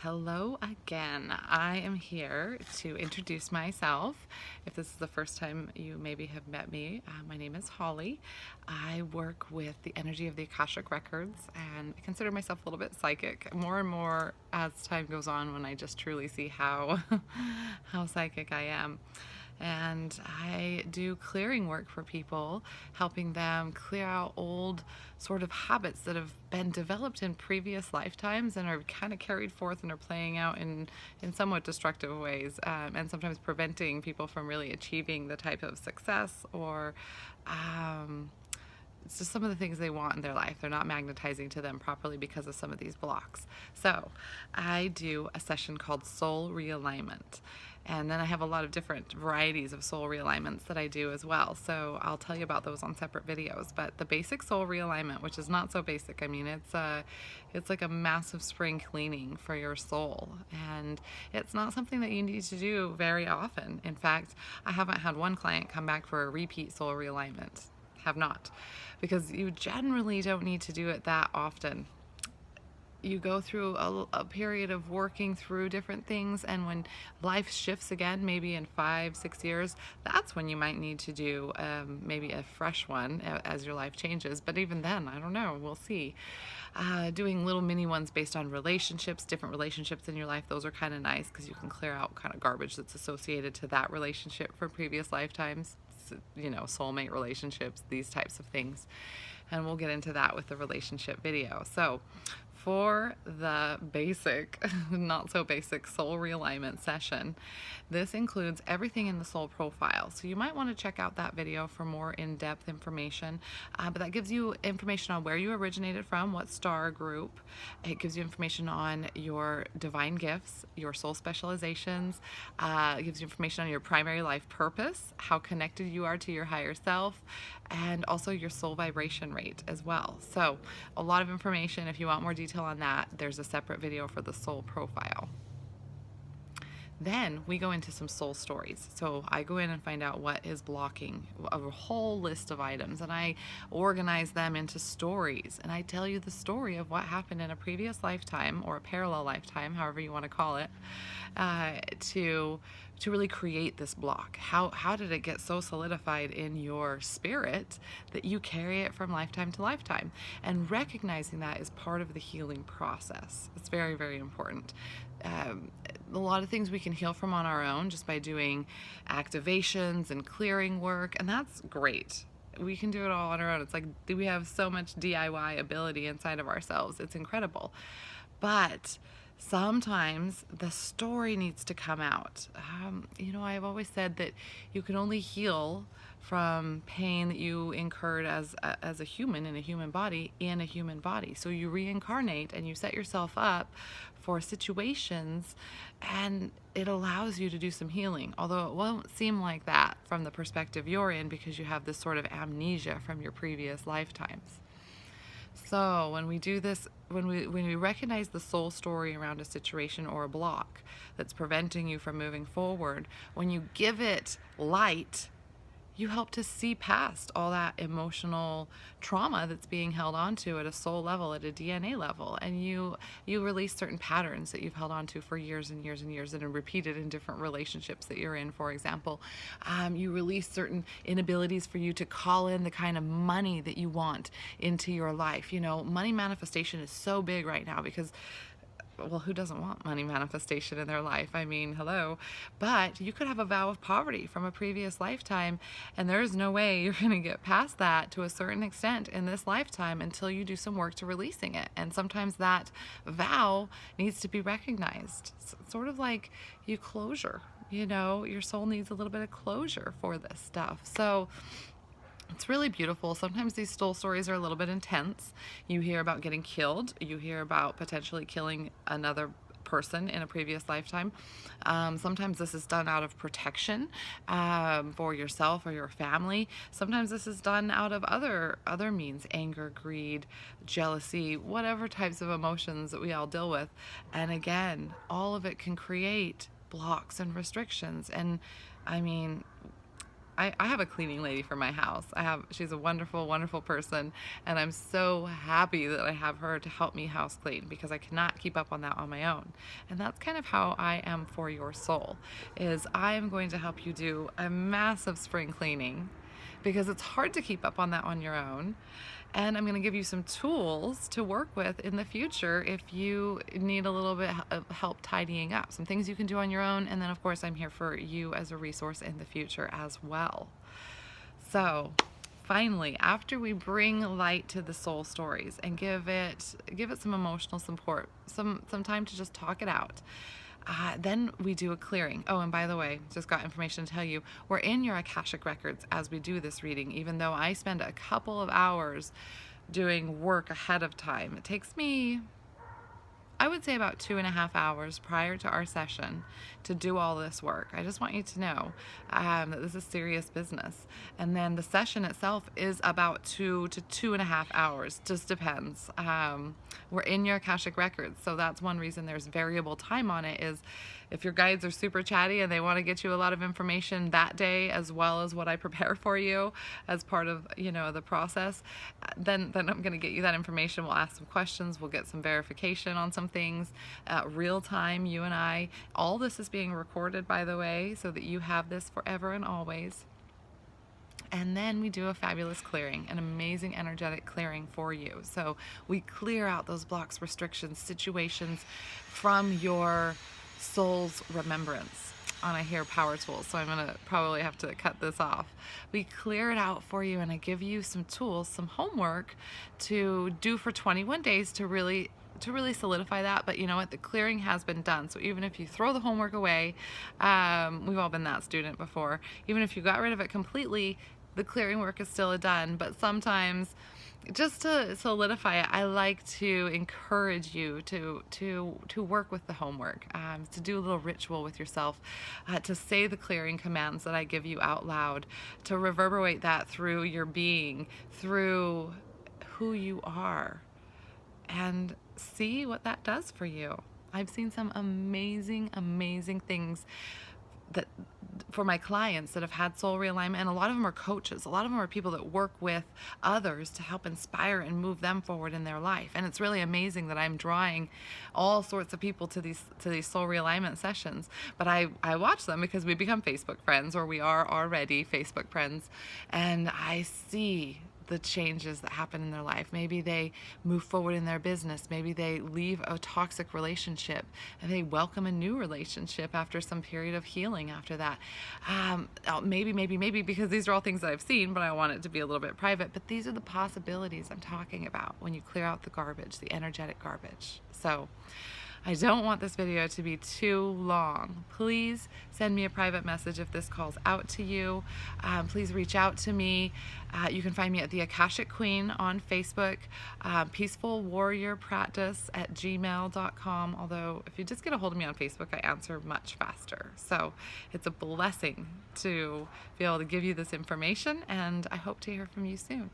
Hello again. I am here to introduce myself. If this is the first time you maybe have met me, my name is Holly. I work with the energy of the Akashic Records and I consider myself a little bit psychic. More and more as time goes on when I just truly see how, how psychic I am. And I do clearing work for people, helping them clear out old sort of habits that have been developed in previous lifetimes and are kind of carried forth and are playing out in somewhat destructive ways, and sometimes preventing people from really achieving the type of success or it's just some of the things they want in their life. They're not magnetizing to them properly because of some of these blocks. So I do a session called Soul Realignment. And then I have a lot of different varieties of soul realignments that I do as well. So I'll tell you about those on separate videos. But the basic soul realignment, which is not so basic, I mean, it's like a massive spring cleaning for your soul. And it's not something that you need to do very often. In fact, I haven't had one client come back for a repeat soul realignment. Have not. Because you generally don't need to do it that often. You go through a period of working through different things, and when life shifts again, maybe in 5-6 years, that's when you might need to do maybe a fresh one as your life changes. But even then, I don't know, we'll see. Doing little mini ones based on relationships, different relationships in your life, those are kind of nice because you can clear out kind of garbage that's associated to that relationship from previous lifetimes. You know, soulmate relationships, these types of things. And we'll get into that with the relationship video. So for the basic, not so basic soul realignment session, this includes everything in the soul profile. So you might want to check out that video for more in-depth information, but that gives you information on where you originated from, what star group. It gives you information on your divine gifts, your soul specializations. It gives you information on your primary life purpose, how connected you are to your higher self, and also your soul vibration rate as well. So a lot of information. If you want more detail on that, there's a separate video for the soul profile. Then we go into some soul stories. So I go in and find out what is blocking a whole list of items, and I organize them into stories, and I tell you the story of what happened in a previous lifetime or a parallel lifetime, however you want to call it, to really create this block. How did it get so solidified in your spirit that you carry it from lifetime to lifetime? And recognizing that is part of the healing process. It's very, very important. A lot of things we can heal from on our own just by doing activations and clearing work, and that's great. We can do it all on our own. It's like we have so much DIY ability inside of ourselves. It's incredible. But sometimes the story needs to come out. I've always said that you can only heal from pain that you incurred as a human in a human body in a human body. So you reincarnate and you set yourself up for situations, and it allows you to do some healing, although it won't seem like that from the perspective you're in because you have this sort of amnesia from your previous lifetimes. So when we do this, when we recognize the soul story around a situation or a block that's preventing you from moving forward, when you give it light, you help to see past all that emotional trauma that's being held onto at a soul level, at a DNA level, and you release certain patterns that you've held onto for years and years and years and are repeated in different relationships that you're in, for example. You release certain inabilities for you to call in the kind of money that you want into your life. Money manifestation is so big right now because, well, who doesn't want money manifestation in their life? I mean, hello. But you could have a vow of poverty from a previous lifetime, and there's no way you're going to get past that to a certain extent in this lifetime until you do some work to releasing it. And sometimes that vow needs to be recognized. It's sort of like closure. Your soul needs a little bit of closure for this stuff. So it's really beautiful. Sometimes these soul stories are a little bit intense. You hear about getting killed. You hear about potentially killing another person in a previous lifetime. Sometimes this is done out of protection for yourself or your family. Sometimes this is done out of other means, anger, greed, jealousy, whatever types of emotions that we all deal with. And again, all of it can create blocks and restrictions. And I mean, I have a cleaning lady for my house. She's a wonderful, wonderful person, and I'm so happy that I have her to help me house clean because I cannot keep up on that on my own. And that's kind of how I am for your soul, is I am going to help you do a massive spring cleaning because it's hard to keep up on that on your own. And I'm going to give you some tools to work with in the future if you need a little bit of help tidying up. Some things you can do on your own. And then, of course, I'm here for you as a resource in the future as well. So, finally, after we bring light to the soul stories and give it some emotional support, some time to just talk it out. Then we do a clearing. Oh, and by the way, just got information to tell you, we're in your Akashic records as we do this reading, even though I spend a couple of hours doing work ahead of time. It takes me, I would say, about 2.5 hours prior to our session to do all this work. I just want you to know that this is serious business. And then the session itself is about 2 to 2.5 hours, just depends. We're in your Akashic records, so that's one reason there's variable time on it, is if your guides are super chatty and they want to get you a lot of information that day, as well as what I prepare for you as part of, the process, then I'm going to get you that information. We'll ask some questions. We'll get some verification on some things. Real time, you and I. All this is being recorded, by the way, so that you have this forever and always. And then we do a fabulous clearing, an amazing energetic clearing for you. So we clear out those blocks, restrictions, situations from your soul's remembrance on I hear power tools, so I'm gonna probably have to cut this off. We clear it out for you, and I give you some tools, some homework to do for 21 days to really solidify that. But you know what, the clearing has been done, so even if you throw the homework away, we've all been that student before, even if you got rid of it completely, the clearing work is still done. But sometimes, just to solidify it, I like to encourage you to work with the homework, to do a little ritual with yourself, to say the clearing commands that I give you out loud, to reverberate that through your being, through who you are, and see what that does for you. I've seen some amazing, amazing things that for my clients that have had soul realignment, and a lot of them are coaches. A lot of them are people that work with others to help inspire and move them forward in their life. And it's really amazing that I'm drawing all sorts of people to these soul realignment sessions. But I watch them because we become Facebook friends, or we are already Facebook friends, and I see the changes that happen in their life. Maybe they move forward in their business. Maybe they leave a toxic relationship and they welcome a new relationship after some period of healing after that. Maybe, because these are all things that I've seen, but I want it to be a little bit private. But these are the possibilities I'm talking about when you clear out the garbage, the energetic garbage. So I don't want this video to be too long. Please send me a private message if this calls out to you. Please reach out to me. You can find me at the Akashic Queen on Facebook, Peaceful Warrior Practice at gmail.com. Although if you just get a hold of me on Facebook, I answer much faster. So it's a blessing to be able to give you this information, and I hope to hear from you soon.